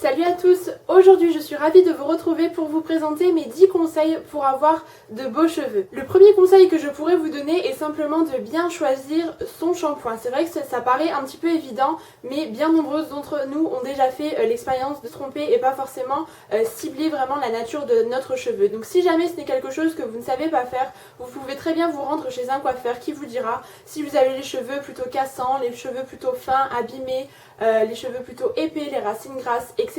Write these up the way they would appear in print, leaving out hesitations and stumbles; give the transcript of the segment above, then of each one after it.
Salut à tous, aujourd'hui je suis ravie de vous retrouver pour vous présenter mes 10 conseils pour avoir de beaux cheveux. Le premier conseil que je pourrais vous donner est simplement de bien choisir son shampoing. C'est vrai que ça paraît un petit peu évident, mais bien nombreuses d'entre nous ont déjà fait l'expérience de se tromper et pas forcément cibler vraiment la nature de notre cheveu. Donc si jamais ce n'est quelque chose que vous ne savez pas faire, vous pouvez très bien vous rendre chez un coiffeur qui vous dira si vous avez les cheveux plutôt cassants, les cheveux plutôt fins, abîmés, les cheveux plutôt épais, les racines grasses, etc.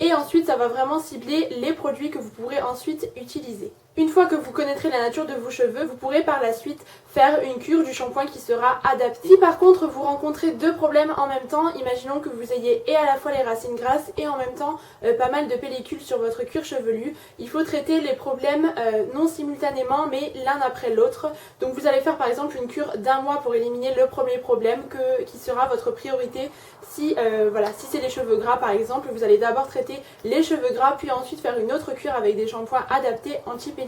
Et ensuite ça va vraiment cibler les produits que vous pourrez ensuite utiliser. Une fois que vous connaîtrez la nature de vos cheveux, vous pourrez par la suite faire une cure du shampoing qui sera adaptée. Si par contre vous rencontrez deux problèmes en même temps, imaginons que vous ayez et à la fois les racines grasses et en même temps pas mal de pellicules sur votre cuir chevelu, il faut traiter les problèmes non simultanément mais l'un après l'autre. Donc vous allez faire par exemple une cure d'un mois pour éliminer le premier problème qui sera votre priorité. Si c'est les cheveux gras par exemple, vous allez d'abord traiter les cheveux gras puis ensuite faire une autre cure avec des shampoings adaptés anti-pelliculaires.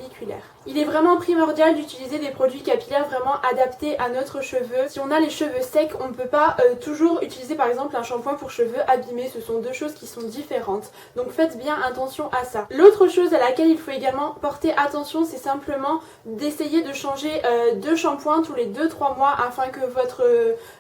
Il est vraiment primordial d'utiliser des produits capillaires vraiment adaptés à notre cheveu. Si on a les cheveux secs, on ne peut pas toujours utiliser par exemple un shampoing pour cheveux abîmés. Ce sont deux choses qui sont différentes. Donc faites bien attention à ça. L'autre chose à laquelle il faut également porter attention, c'est simplement d'essayer de changer de shampoing tous les 2-3 mois afin que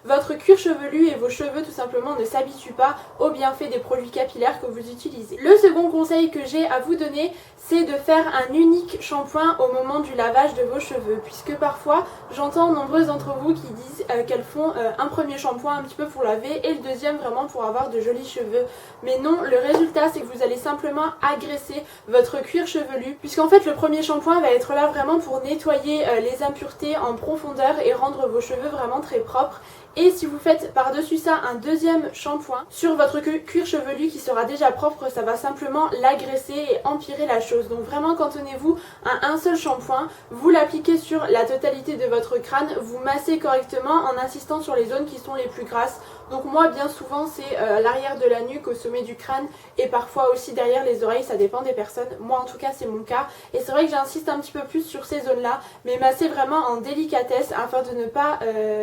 votre cuir chevelu et vos cheveux tout simplement ne s'habituent pas aux bienfaits des produits capillaires que vous utilisez. Le second conseil que j'ai à vous donner, c'est de faire un unique shampoing au moment du lavage de vos cheveux, puisque parfois j'entends nombreuses d'entre vous qui disent qu'elles font un premier shampoing un petit peu pour laver et le deuxième vraiment pour avoir de jolis cheveux. Mais non, le résultat c'est que vous allez simplement agresser votre cuir chevelu, puisqu'en fait le premier shampoing va être là vraiment pour nettoyer les impuretés en profondeur et rendre vos cheveux vraiment très propres. Et si vous faites par-dessus ça un deuxième shampoing sur votre cuir chevelu qui sera déjà propre, ça va simplement l'agresser et empirer la chose. Donc vraiment cantonnez-vous à un seul shampoing, vous l'appliquez sur la totalité de votre crâne, vous massez correctement en insistant sur les zones qui sont les plus grasses. Donc moi bien souvent c'est l'arrière de la nuque, au sommet du crâne et parfois aussi derrière les oreilles, ça dépend des personnes. Moi en tout cas c'est mon cas et c'est vrai que j'insiste un petit peu plus sur ces zones là, mais masser vraiment en délicatesse afin de ne pas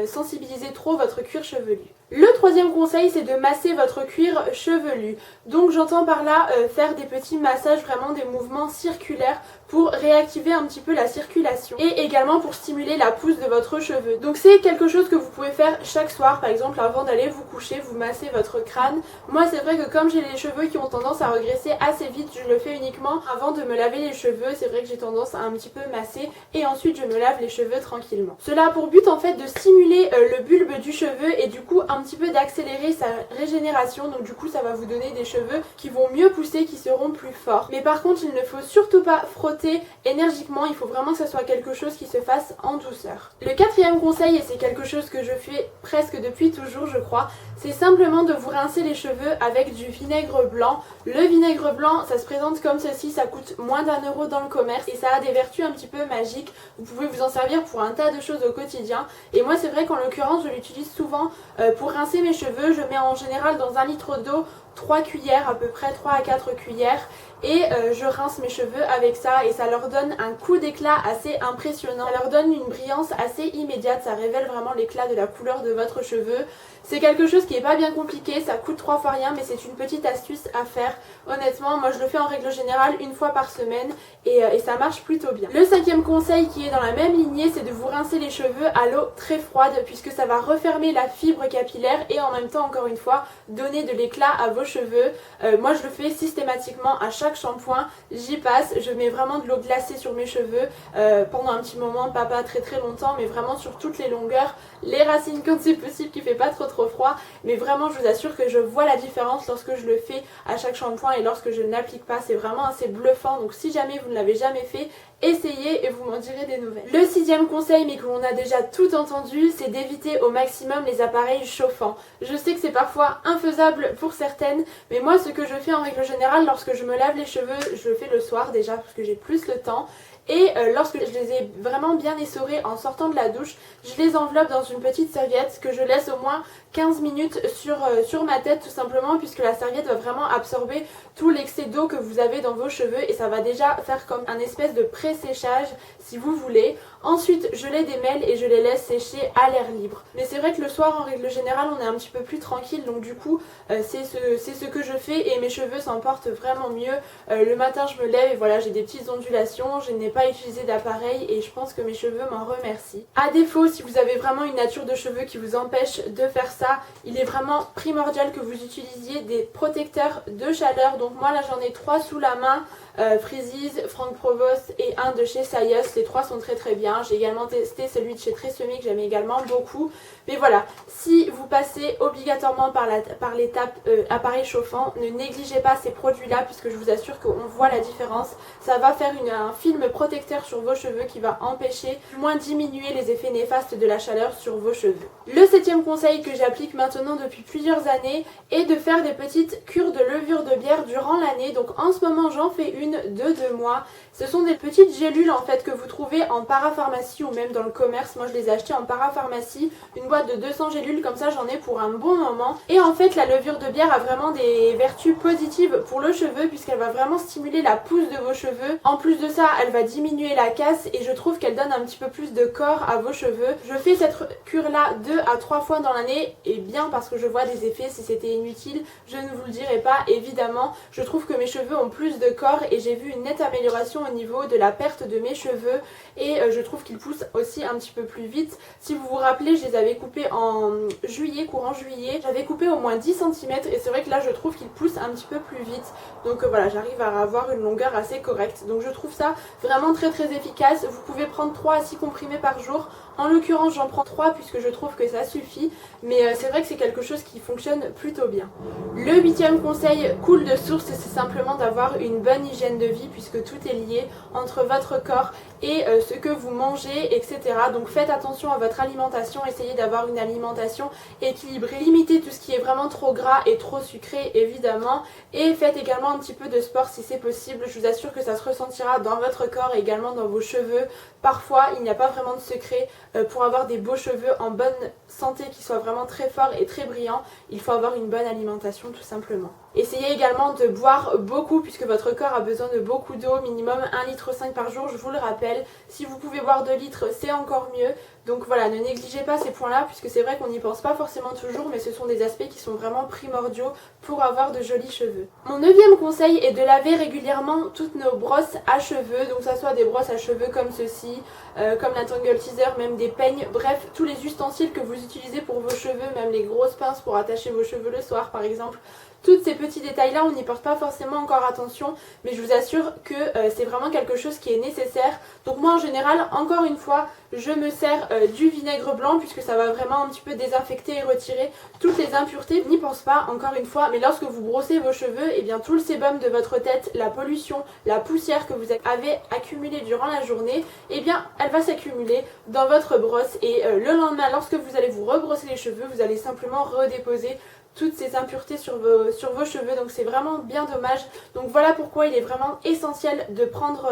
sensibiliser trop votre cuir chevelu. Le troisième conseil, c'est de masser votre cuir chevelu. Donc j'entends par là faire des petits massages, vraiment des mouvements circulaires pour réactiver un petit peu la circulation et également pour stimuler la pousse de votre cheveu. Donc c'est quelque chose que vous pouvez faire chaque soir, par exemple avant d'aller vous coucher, vous massez votre crâne. Moi c'est vrai que comme j'ai les cheveux qui ont tendance à regresser assez vite, je le fais uniquement avant de me laver les cheveux. C'est vrai que j'ai tendance à un petit peu masser et ensuite je me lave les cheveux tranquillement. Cela a pour but en fait de stimuler le bulbe du cheveu et du coup un petit peu d'accélérer sa régénération. Donc du coup ça va vous donner des cheveux qui vont mieux pousser, qui seront plus forts. Mais par contre il ne faut surtout pas frotter énergiquement, il faut vraiment que ça soit quelque chose qui se fasse en douceur. Le quatrième conseil, et c'est quelque chose que je fais presque depuis toujours je crois, c'est simplement de vous rincer les cheveux avec du vinaigre blanc. Le vinaigre blanc ça se présente comme ceci, ça coûte moins d'1 € dans le commerce et ça a des vertus un petit peu magiques. Vous pouvez vous en servir pour un tas de choses au quotidien et moi c'est vrai qu'en l'occurrence je l'utilise souvent pour rincer mes cheveux. Je mets en général dans 1 litre d'eau 3 cuillères, à peu près 3 à 4 cuillères et je rince mes cheveux avec ça et ça leur donne un coup d'éclat assez impressionnant. Ça leur donne une brillance assez immédiate, ça révèle vraiment l'éclat de la couleur de votre cheveu. C'est quelque chose qui n'est pas bien compliqué, ça coûte 3 fois rien mais c'est une petite astuce à faire. Honnêtement, moi je le fais en règle générale une fois par semaine et ça marche plutôt bien. Le cinquième conseil qui est dans la même lignée, c'est de vous rincer les cheveux à l'eau très froide puisque ça va refermer la fibre capillaire et en même temps encore une fois donner de l'éclat à vos cheveux. Moi je le fais systématiquement à chaque shampoing, j'y passe, je mets vraiment de l'eau glacée sur mes cheveux pendant un petit moment, pas très longtemps mais vraiment sur toutes les longueurs, les racines quand c'est possible qui fait pas trop froid, mais vraiment je vous assure que je vois la différence lorsque je le fais à chaque shampoing et lorsque je ne l'applique pas, c'est vraiment assez bluffant. Donc si jamais vous ne l'avez jamais fait, essayez et vous m'en direz des nouvelles. Le sixième conseil, mais que l'on a déjà tout entendu, c'est d'éviter au maximum les appareils chauffants. Je sais que c'est parfois infaisable pour certaines, mais moi ce que je fais en règle générale lorsque je me lave les cheveux, je le fais le soir déjà parce que j'ai plus le temps. Et lorsque je les ai vraiment bien essorés en sortant de la douche, je les enveloppe dans une petite serviette que je laisse au moins 15 minutes sur ma tête tout simplement, puisque la serviette va vraiment absorber tout l'excès d'eau que vous avez dans vos cheveux et ça va déjà faire comme un espèce de pré-séchage si vous voulez. Ensuite je les démêle et je les laisse sécher à l'air libre. Mais c'est vrai que le soir en règle générale on est un petit peu plus tranquille, donc du coup c'est ce que je fais et mes cheveux s'en portent vraiment mieux. Le matin je me lève et voilà, j'ai des petites ondulations, je n'ai pas utilisé d'appareil et je pense que mes cheveux m'en remercient. À défaut, si vous avez vraiment une nature de cheveux qui vous empêche de faire ça, il est vraiment primordial que vous utilisiez des protecteurs de chaleur. Donc moi là j'en ai 3 sous la main, Freezies, Franck Provost et un de chez Sayus. Les 3 sont très bien. J'ai également testé celui de chez Tresemme que j'aimais également beaucoup. Mais voilà, si vous passez obligatoirement par l'étape appareil chauffant, ne négligez pas ces produits là puisque je vous assure qu'on voit la différence. Ça va faire un film protecteur sur vos cheveux qui va empêcher, du moins diminuer les effets néfastes de la chaleur sur vos cheveux. Le 7e conseil que j'applique maintenant depuis plusieurs années est de faire des petites cures de levure de bière durant l'année. Donc en ce moment j'en fais une de 2 mois. Ce sont des petites gélules en fait que vous trouvez en parapharmacie ou même dans le commerce. Moi je les ai achetées en parapharmacie, une boîte de 200 gélules, comme ça j'en ai pour un bon moment. Et en fait la levure de bière a vraiment des vertus positives pour le cheveu puisqu'elle va vraiment stimuler la pousse de vos cheveux. En plus de ça elle va diminuer la casse et je trouve qu'elle donne un petit peu plus de corps à vos cheveux. Je fais cette cure là 2 à 3 fois dans l'année et bien parce que je vois des effets. Si c'était inutile je ne vous le dirais pas évidemment. Je trouve que mes cheveux ont plus de corps et j'ai vu une nette amélioration au niveau de la perte de mes cheveux et je trouve qu'ils poussent aussi un petit peu plus vite. Si vous vous rappelez, je les avais coupés en juillet, courant juillet, j'avais coupé au moins 10 cm et c'est vrai que là je trouve qu'ils poussent un petit peu plus vite. Donc voilà, j'arrive à avoir une longueur assez correcte. Donc je trouve ça vraiment très efficace. Vous pouvez prendre 3 à 6 comprimés par jour. En l'occurrence j'en prends 3 puisque je trouve que ça suffit, mais c'est vrai que c'est quelque chose qui fonctionne plutôt bien. Le 8e conseil coule de source, c'est simplement d'avoir une bonne hygiène de vie puisque tout est lié entre votre corps et ce que vous mangez, etc. Donc faites attention à votre alimentation, essayez d'avoir une alimentation équilibrée, limitez tout ce qui est vraiment trop gras et trop sucré évidemment, et faites également un petit peu de sport si c'est possible. Je vous assure que ça se ressentira dans votre corps et également dans vos cheveux. Parfois il n'y a pas vraiment de secret pour avoir des beaux cheveux en bonne santé qui soient vraiment très forts et très brillants. Il faut avoir une bonne alimentation tout simplement. Essayez également de boire beaucoup puisque votre corps a besoin de beaucoup d'eau, minimum 1,5 litre par jour, je vous le rappelle. Si vous pouvez boire 2 litres, c'est encore mieux. Donc voilà, ne négligez pas ces points-là puisque c'est vrai qu'on n'y pense pas forcément toujours, mais ce sont des aspects qui sont vraiment primordiaux pour avoir de jolis cheveux. Mon 9e conseil est de laver régulièrement toutes nos brosses à cheveux, donc ça soit des brosses à cheveux comme ceci, comme la Tangle Teaser, même des peignes, bref, tous les ustensiles que vous utilisez pour vos cheveux, même les grosses pinces pour attacher vos cheveux le soir par exemple. Tous ces petits détails-là, on n'y porte pas forcément encore attention, mais je vous assure que c'est vraiment quelque chose qui est nécessaire. Donc moi en général, encore une fois, je me sers du vinaigre blanc puisque ça va vraiment un petit peu désinfecter et retirer toutes les impuretés. N'y pense pas, encore une fois, mais lorsque vous brossez vos cheveux, et bien tout le sébum de votre tête, la pollution, la poussière que vous avez accumulée durant la journée, et bien elle va s'accumuler dans votre brosse et le lendemain, lorsque vous allez vous rebrosser les cheveux, vous allez simplement redéposer toutes ces impuretés sur vos cheveux, donc c'est vraiment bien dommage. Donc voilà pourquoi il est vraiment essentiel de prendre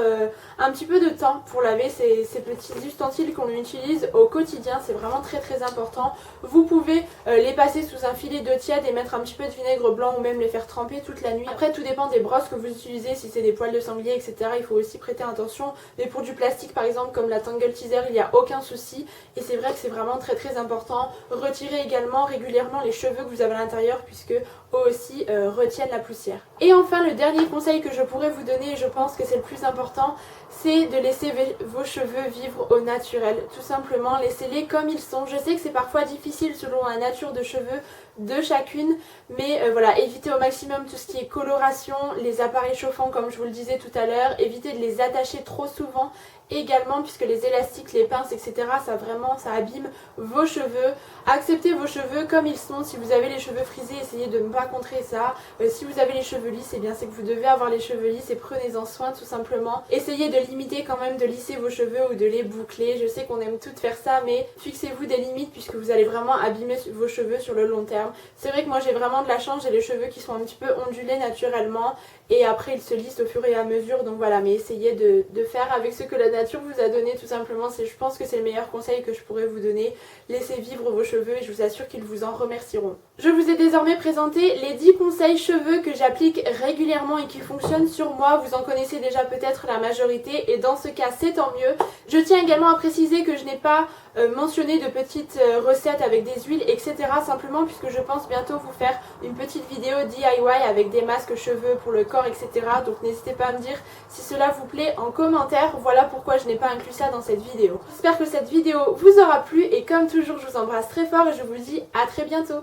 un petit peu de temps pour laver ces petits ustensiles qu'on utilise au quotidien. C'est vraiment très important. Vous pouvez les passer sous un filet d'eau tiède et mettre un petit peu de vinaigre blanc ou même les faire tremper toute la nuit. Après tout dépend des brosses que vous utilisez, si c'est des poils de sanglier etc, il faut aussi prêter attention. Mais pour du plastique par exemple comme la Tangle Teaser, il n'y a aucun souci et c'est vrai que c'est vraiment très important. Retirez également régulièrement les cheveux que vous avez à l'intérieur puisque eux aussi retiennent la poussière. Et enfin le dernier conseil que je pourrais vous donner, et je pense que c'est le plus important, c'est de laisser vos cheveux vivre au naturel. Tout simplement, laissez-les comme ils sont. Je sais que c'est parfois difficile selon la nature de cheveux de chacune, mais voilà, évitez au maximum tout ce qui est coloration, les appareils chauffants comme je vous le disais tout à l'heure, évitez de les attacher trop souvent également puisque les élastiques, les pinces etc, ça abîme vos cheveux. Acceptez vos cheveux comme ils sont. Si vous avez les cheveux frisés, essayez de ne pas contrer ça. Si vous avez les cheveux lisses, eh bien c'est que vous devez avoir les cheveux lisses et prenez-en soin tout simplement. Essayez de limiter quand même de lisser vos cheveux ou de les boucler. Je sais qu'on aime toutes faire ça, mais fixez-vous des limites puisque vous allez vraiment abîmer vos cheveux sur le long terme. hein. C'est vrai que moi j'ai vraiment de la chance, j'ai les cheveux qui sont un petit peu ondulés naturellement et après ils se lissent au fur et à mesure, donc voilà, mais essayez de faire avec ce que la nature vous a donné tout simplement, je pense que c'est le meilleur conseil que je pourrais vous donner. Laissez vivre vos cheveux et je vous assure qu'ils vous en remercieront. Je vous ai désormais présenté les 10 conseils cheveux que j'applique régulièrement et qui fonctionnent sur moi. Vous en connaissez déjà peut-être la majorité et dans ce cas c'est tant mieux. Je tiens également à préciser que je n'ai pas mentionné de petites recettes avec des huiles etc. simplement puisque je pense bientôt vous faire une petite vidéo DIY avec des masques cheveux pour le corps etc. Donc n'hésitez pas à me dire si cela vous plaît en commentaire. Voilà pourquoi je n'ai pas inclus ça dans cette vidéo. J'espère que cette vidéo vous aura plu et comme toujours je vous embrasse très fort et je vous dis à très bientôt.